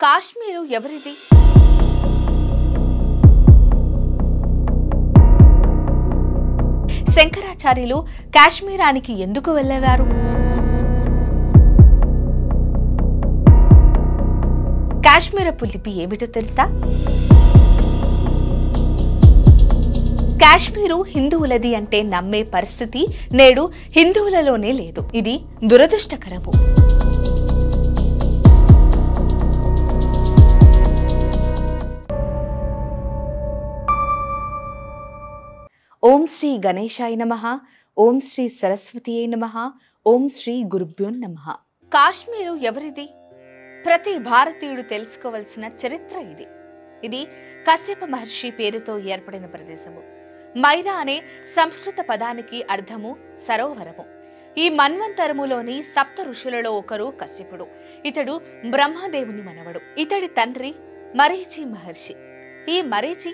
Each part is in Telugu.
కాశ్మీరు ఎవరిది? శంకరాచార్యులు కాశ్మీరానికి ఎందుకు వెళ్ళేవారు? కాశ్మీరపు లిపి ఏమిటో తెలుసా? కాశ్మీరు హిందువులది అంటే నమ్మే పరిస్థితి నేడు హిందువులలోనే లేదు. ఇది దురదృష్టకరము. ఓం శ్రీ గణేశాయ నమః. ఓం శ్రీ సరస్వతియే నమః. ఓం శ్రీ గురుభ్యో నమః. కాశ్మీరు ఎవరిది? ప్రతి భారతీయుడు తెలుసుకోవలసిన చరిత్ర ఇది. ఇది కశ్యప మహర్షి పేరుతో ఏర్పడిన ప్రదేశము. మైరా అనే సంస్కృత పదానికి అర్థము సరోవరము. ఈ మన్వంతరములోని సప్త ఋషులలో ఒకరు కశ్యపుడు. ఇతడు బ్రహ్మదేవుని మనవడు. ఇతడి తండ్రి మరీచి మహర్షి. ఈ మరీచి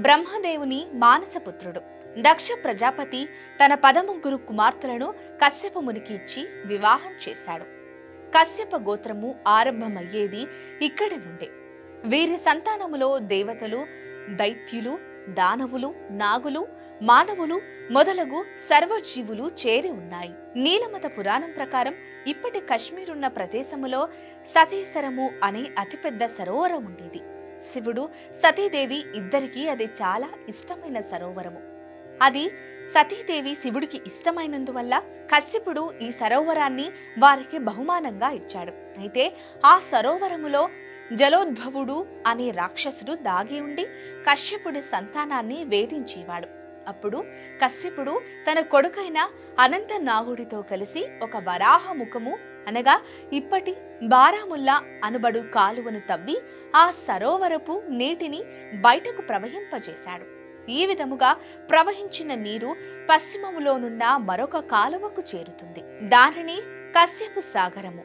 బ్రహ్మదేవుని మానసపుత్రుడు. దక్ష ప్రజాపతి తన 13 కుమార్తెలను కశ్యప మునికి ఇచ్చి వివాహం చేశాడు. కశ్యప గోత్రము ఆరంభమయ్యేది ఇక్కడి నుండే. వీరి సంతానములో దేవతలు, దైత్యులు, దానవులు, నాగులు, మానవులు మొదలగు సర్వజీవులు చేరి ఉన్నాయి. నీలమత పురాణం ప్రకారం ఇప్పటి కశ్మీరున్న ప్రదేశములో సతీసరము అనే అతిపెద్ద సరోవరం ఉండేది. శివుడు, సతీదేవి ఇద్దరికీ అది చాలా ఇష్టమైన సరోవరము. అది సతీదేవి శివుడికి ఇష్టమైనందువల్ల కశ్యపుడు ఈ సరోవరాన్ని వారికి బహుమానంగా ఇచ్చాడు. అయితే ఆ సరోవరములో జలోద్భవుడు అనే రాక్షసుడు దాగి ఉండి కశ్యపుడి సంతానాన్ని వేధించేవాడు. అప్పుడు కశ్యపుడు తన కొడుకైన అనంత నాగుడితో కలిసి ఒక వరాహ ముఖము అనగా ఇప్పటి బారాముల్లా అనబడు కాలువను తవ్వి ఆ సరోవరపు నీటిని బయటకు ప్రవహింపజేశాడు. ఈ విధముగా ప్రవహించిన నీరు పశ్చిమములోనున్న మరొక కాలువకు చేరుతుంది. దానిని కశ్యప సాగరము,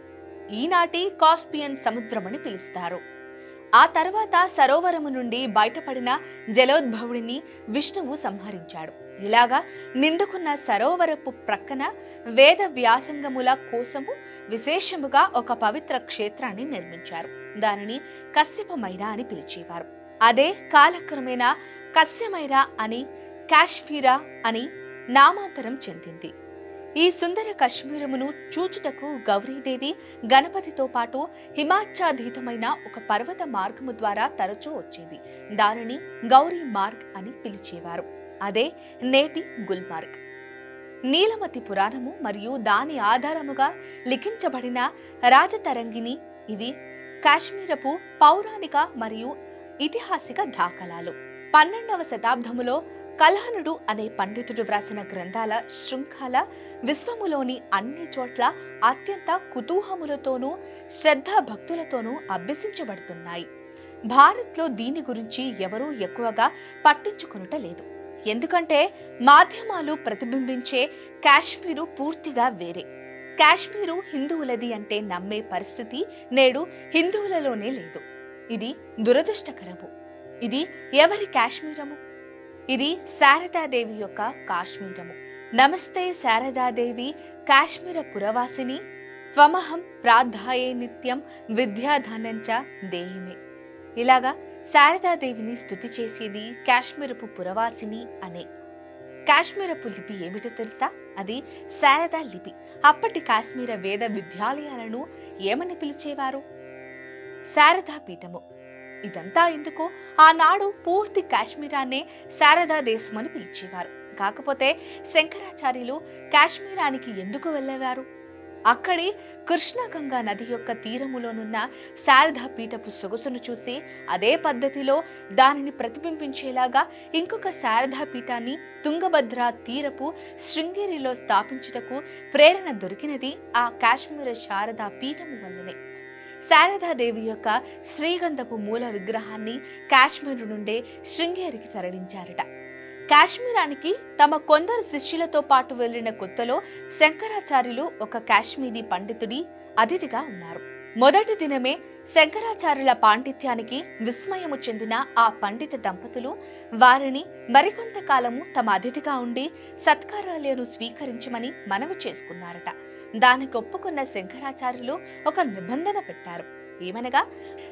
ఈనాటి కాస్పియన్ సముద్రమని పిలుస్తారు. ఆ తర్వాత సరోవరము నుండి బయటపడిన జలోద్భవుడిని విష్ణువు సంహరించాడు. ఇలాగా నిండుకున్న సరోవరపు ప్రక్కన వేద వ్యాసంగముల కోసము విశేషముగా ఒక పవిత్ర క్షేత్రాన్ని నిర్మించారు. దానిని కశ్యపమైరా అని పిలిచేవారు. అదే కాలక్రమేణా కశ్యమైరా అని, కాశ్మీరా అని నామాంతరం చెందింది. ఈ సుందర కశ్మీరమును చూచుటకు గౌరీదేవి గణపతితో పాటు హిమాచ్ఛాదితమైన ఒక పర్వత మార్గము ద్వారా తరచూ వచ్చేది. దానిని గౌరీ మార్గ్ అని పిలిచేవారు. అదే నేటి గుల్మార్గ్. నీలమతి పురాణము మరియు దాని ఆధారముగా లిఖించబడిన రాజతరంగిణి ఇవి కాశ్మీరపు పౌరాణిక మరియు ఐతిహాసిక దాఖలాలు. 12వ శతాబ్దములో కల్హనుడు అనే పండితుడు వ్రాసిన గ్రంథాల శృంఖల విశ్వములోని అన్ని చోట్ల అత్యంత కుతూహములతోనూ శ్రద్ధా భక్తులతోనూ అభ్యసించబడుతున్నాయి. భారత్లో దీని గురించి ఎవరూ ఎక్కువగా పట్టించుకొనుట లేదు. ఎందుకంటే మాధ్యమాలు ప్రతిబింబించే కాశ్మీరు పూర్తిగా వేరే. కాశ్మీరు హిందువులది అంటే నమ్మే పరిస్థితి నేడు హిందువులలోనే లేదు. ఇది దురదృష్టకరము. ఇది ఎవరి కాశ్మీరము? ఇది శారదాదేవి యొక్క కాశ్మీరము. నమస్తే శారదాదేవి కాశ్మీర పురవాసిని త్వమహం ప్రార్థాయే నిత్యం విద్యాధనంచ దేహిమే. ఇలాగా శారదాదేవిని స్తుతి చేసేది కాశ్మీరపు పురవాసిని అనే. కాశ్మీరపు లిపి ఏమిటో తెలుసా? అది శారదా లిపి. అప్పటి కాశ్మీర వేద విద్యాలయాలను ఏమని పిలిచేవారు? శారదా పీఠము. ఇదంతా ఎందుకు? ఆనాడు పూర్తి కాశ్మీరాన్నే శారదా దేశం అని పిలిచేవారు. కాకపోతే శంకరాచార్యులు కాశ్మీరానికి ఎందుకు వెళ్ళేవారు? అక్కడి కృష్ణగంగా నది యొక్క తీరములోనున్న శారదా పీఠపు సొగసును చూసి అదే పద్ధతిలో దానిని ప్రతిబింబించేలాగా ఇంకొక శారదా పీఠాన్ని తుంగభద్ర తీరపు శృంగేరిలో స్థాపించుటకు ప్రేరణ దొరికినది ఆ కాశ్మీర శారదా పీఠము వల్లనే. శారదాదేవి యొక్క శ్రీగంధపు మూల విగ్రహాన్ని కాశ్మీరు నుండే శృంగేరికి తరలించారట. కాశ్మీరానికి తమ కొందరు శిష్యులతో పాటు వెళ్లిన కొత్తలో శంకరాచార్యులు ఒక కాశ్మీరీ పండితుడి అతిథిగా ఉన్నారు. మొదటి దినమే శంకరాచార్యుల పాండిత్యానికి విస్మయము చెందిన ఆ పండిత దంపతులు వారిని మరికొంతకాలము తమ అతిథిగా ఉండి సత్కారాలను స్వీకరించమని మనవి చేసుకున్నారట. దానికి ఒప్పుకున్న శంకరాచార్యులు ఒక నిబంధన పెట్టారు. ఏమనగా,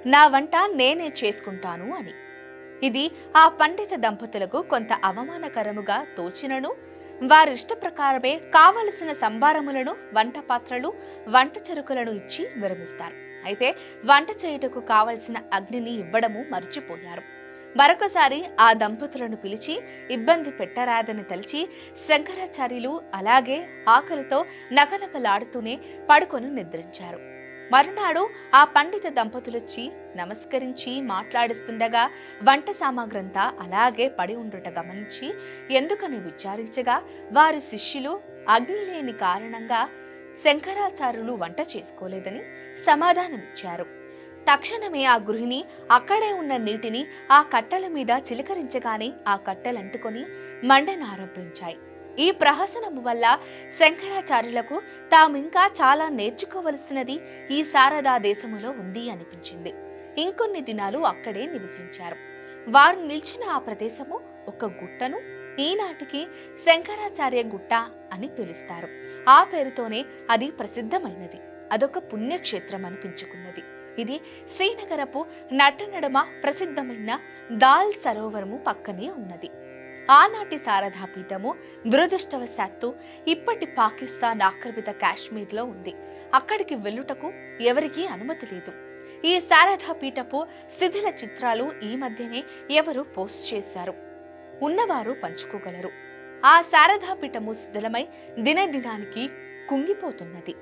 నా వంట నేనే చేసుకుంటాను అని. ఇది ఆ పండిత దంపతులకు కొంత అవమానకరముగా తోచినను వారిష్ట ప్రకారమే కావలసిన సంభారములను, వంట పాత్రలు, వంట చెరుకులను ఇచ్చి విరమిస్తారు. అయితే వంట చేయుటకు కావలసిన అగ్నిని ఇవ్వడము మర్చిపోయారు. మరొకసారి ఆ దంపతులను పిలిచి ఇబ్బంది పెట్టరాదని తలిచి శంకరాచార్యులు అలాగే ఆకలితో నకనకలాడుతూనే పడుకొని నిద్రించారు. మరునాడు ఆ పండిత దంపతులొచ్చి నమస్కరించి మాట్లాడిస్తుండగా వంట సామాగ్రంతా అలాగే పడి ఉండుట గమనించి ఎందుకని విచారించగా వారి శిష్యులు అగ్ని లేని కారణంగా శంకరాచార్యులు వంట చేసుకోలేదని సమాధానమిచ్చారు. తక్షణమే ఆ గృహిణి అక్కడే ఉన్న నీటిని ఆ కట్టెల మీద చిలకరించగానే ఆ కట్టెలంటుకొని మండనారంభించాయి. ఈ ప్రహసనము వల్ల శంకరాచార్యులకు తామింకా చాలా నేర్చుకోవలసినది ఈ శారదా దేశములో ఉంది అనిపించింది. ఇంకొన్ని దినాలు అక్కడే నివసించారు. వారు నిలిచిన ఆ ప్రదేశము ఒక గుట్టను ఈనాటికి శంకరాచార్య గుట్ట అని పిలుస్తారు. ఆ పేరుతోనే అది ప్రసిద్ధమైనది. అదొక పుణ్యక్షేత్రం అనిపించుకున్నది. ఇది శ్రీనగరపు నట్టనడమ ప్రసిద్ధమైన దాల్ సరోవరము పక్కనే ఉన్నది. ఆనాటి శారదా పీఠము దురదృష్టవశాత్తు ఇప్పటి పాకిస్తాన్ ఆక్రమిత కాశ్మీర్లో ఉంది. అక్కడికి వెళ్ళుటకు ఎవరికీ అనుమతి లేదు. ఈ శారదా పీఠపు శిథిల చిత్రాలు ఈ మధ్యనే ఎవరు పోస్ట్ చేశారు. ఉన్నవారు పంచుకోగలరు. ఆ శారదా పీఠము శిథిలమై దినదినానికి కుంగిపోతున్నది.